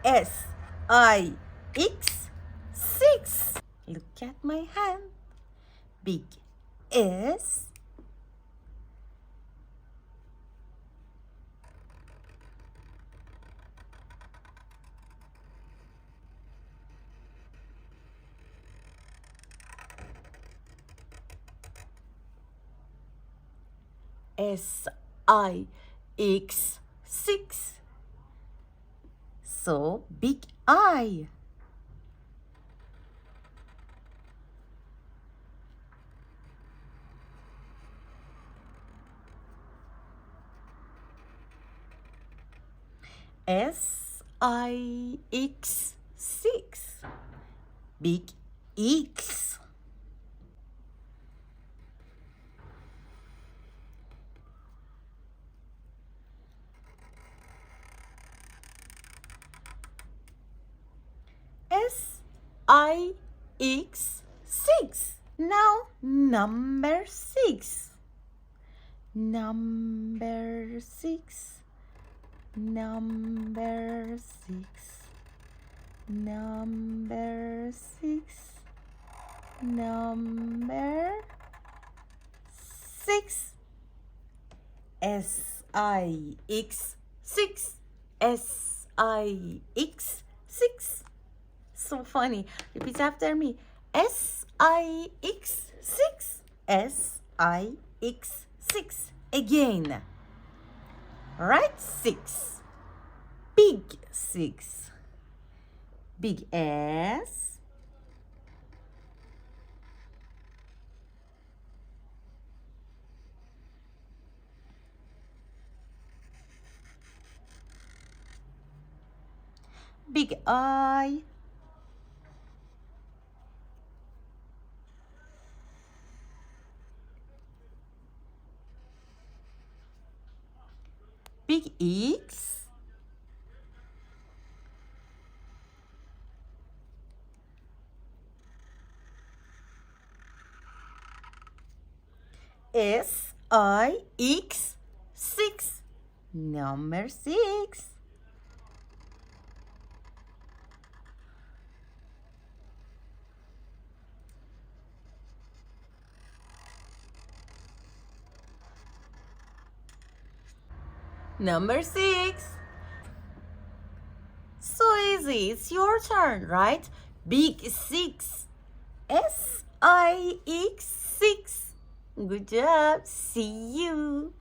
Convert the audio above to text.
S-I-X, 6. Look at my hand. Big S. S-I-X, 6. So big I. S-I-X, 6. Big X. S-I-X, 6. Now number 6. Number 6. Number 6. Number 6. Number 6. S-I-X, 6. S-I-X, 6. So funny. Repeat after me. S-I-X, 6. S-I-X, 6. Again. Right 6. Big 6. Big S. Big I. Big X. S-I-X, 6. Number 6. Number 6. So easy. It's your turn, right? Big 6. S-I-X, 6. Good job. See you.